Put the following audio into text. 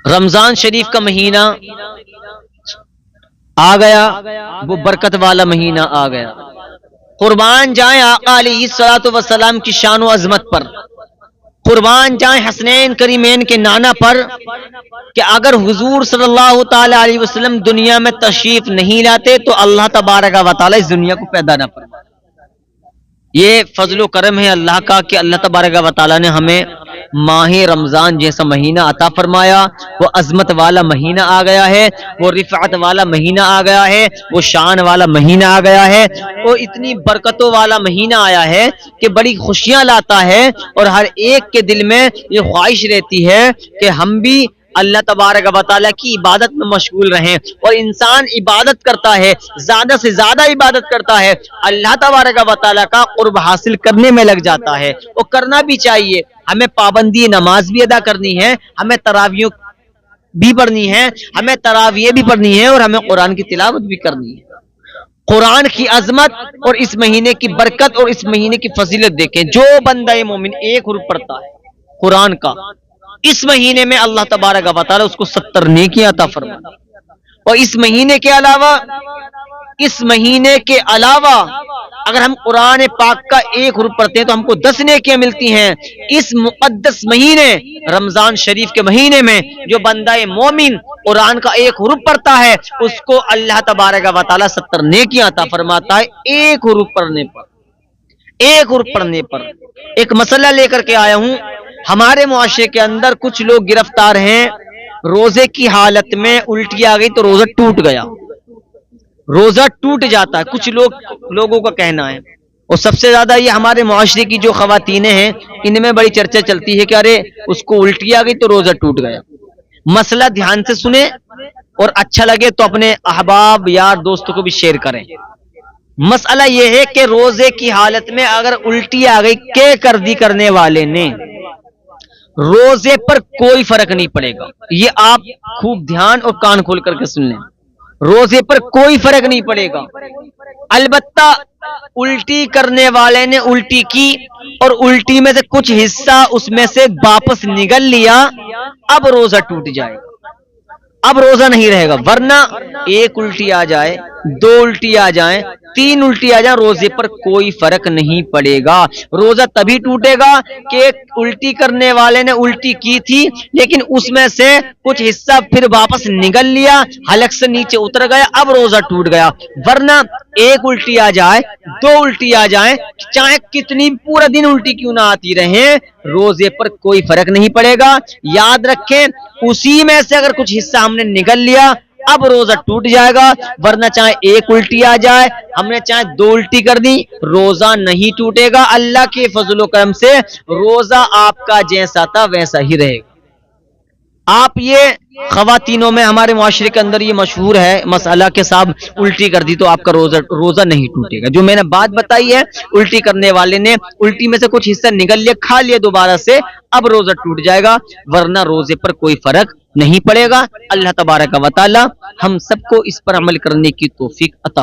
رمضان شریف کا مہینہ آ گیا، وہ برکت والا مہینہ آ گیا۔ قربان جائیں آقا علیہ الصلوۃ والسلام کی شان و عظمت پر، قربان جائیں حسنین کریمین کے نانا پر، کہ اگر حضور صلی اللہ تعالی علیہ وسلم دنیا میں تشریف نہیں لاتے تو اللہ تبارک و تعالی اس دنیا کو پیدا نہ فرماتے۔ یہ فضل و کرم ہے اللہ کا کہ اللہ تبارک و تعالی نے ہمیں ماہ رمضان جیسا مہینہ عطا فرمایا۔ وہ عظمت والا مہینہ آ گیا ہے، وہ رفعت والا مہینہ آ گیا ہے، وہ شان والا مہینہ آ گیا ہے، وہ اتنی برکتوں والا مہینہ آیا ہے کہ بڑی خوشیاں لاتا ہے، اور ہر ایک کے دل میں یہ خواہش رہتی ہے کہ ہم بھی اللہ تبارک و تعالیٰ کی عبادت میں مشغول رہیں۔ اور انسان عبادت کرتا ہے، زیادہ سے زیادہ عبادت کرتا ہے، اللہ تبارک و تعالیٰ کا قرب حاصل کرنے میں لگ جاتا ہے۔ وہ کرنا بھی چاہیے، ہمیں پابندی نماز بھی ادا کرنی ہے، ہمیں تراویح بھی پڑھنی ہے، ہمیں تراویح بھی پڑھنی ہے، اور ہمیں قرآن کی تلاوت بھی کرنی ہے۔ قرآن کی عظمت اور اس مہینے کی برکت اور اس مہینے کی فضیلت دیکھیں۔ جو بندہ مومن ایک حرف پڑھتا ہے قرآن کا، اس مہینے میں اللہ تبارک و تعالی اس کو 70 نیکیاں عطا فرماتا ہے۔ اور اس مہینے کے علاوہ اگر ہم قرآن پاک کا ایک حرف پڑھتے ہیں تو ہم کو 10 نیکیاں ملتی ہیں۔ اس مقدس مہینے رمضان شریف کے مہینے میں جو بندہ مومن قرآن کا ایک حرف پڑھتا ہے اس کو اللہ تبارک و تعالی 70 نیکیاں عطا فرماتا ہے، ایک حرف پڑھنے پر۔ ایک حرف پڑھنے پر ایک مسئلہ لے کر کے آیا ہوں۔ ہمارے معاشرے کے اندر کچھ لوگ گرفتار ہیں، روزے کی حالت میں الٹی آ گئی تو روزہ ٹوٹ گیا، روزہ ٹوٹ جاتا ہے، کچھ لوگوں کا کہنا ہے۔ اور سب سے زیادہ یہ ہمارے معاشرے کی جو خواتینیں ہیں ان میں بڑی چرچا چلتی ہے کہ ارے اس کو الٹی آ گئی تو روزہ ٹوٹ گیا۔ مسئلہ دھیان سے سنیں اور اچھا لگے تو اپنے احباب یار دوستوں کو بھی شیئر کریں۔ مسئلہ یہ ہے کہ روزے کی حالت میں اگر الٹی آ گئی کہ کر دی کرنے والے نے، روزے پر کوئی فرق نہیں پڑے گا۔ یہ آپ خوب دھیان اور کان کھول کر کے سن لیں، روزے پر کوئی فرق نہیں پڑے گا۔ البتہ الٹی کرنے والے نے الٹی کی اور الٹی میں سے کچھ حصہ اس میں سے واپس نگل لیا، اب روزہ ٹوٹ جائے گا، اب روزہ نہیں رہے گا۔ ورنہ ایک الٹی آ جائے، 2 الٹی آ جائیں، 3 الٹی آ جائیں، روزے پر کوئی فرق نہیں پڑے گا۔ روزہ تبھی ٹوٹے گا کہ الٹی کرنے والے نے الٹی کی تھی لیکن اس میں سے کچھ حصہ پھر واپس نگل لیا، حلق سے نیچے اتر گیا، اب روزہ ٹوٹ گیا۔ ورنہ ایک الٹی آ جائے، 2 الٹی آ جائیں، چاہے کتنی پورا دن الٹی کیوں نہ آتی رہیں، روزے پر کوئی فرق نہیں پڑے گا۔ یاد رکھیں اسی میں سے اگر کچھ حصہ ہم نے نگل لیا اب روزہ ٹوٹ جائے گا، ورنہ چاہے ایک الٹی آ جائے، ہم نے چاہے 2 الٹی کر دی، روزہ نہیں ٹوٹے گا۔ اللہ کے فضل و کرم سے روزہ آپ کا جیسا تھا ویسا ہی رہے گا۔ آپ یہ خواتینوں میں ہمارے معاشرے کے اندر یہ مشہور ہے مسئلہ کہ صاحب الٹی کر دی تو آپ کا روزہ نہیں ٹوٹے گا۔ جو میں نے بات بتائی ہے، الٹی کرنے والے نے الٹی میں سے کچھ حصہ نگل لیا، کھا لیا دوبارہ سے، اب روزہ ٹوٹ جائے گا، ورنہ روزے پر کوئی فرق نہیں پڑے گا۔ اللہ تبارک و تعالی ہم سب کو اس پر عمل کرنے کی توفیق عطا فرمائے۔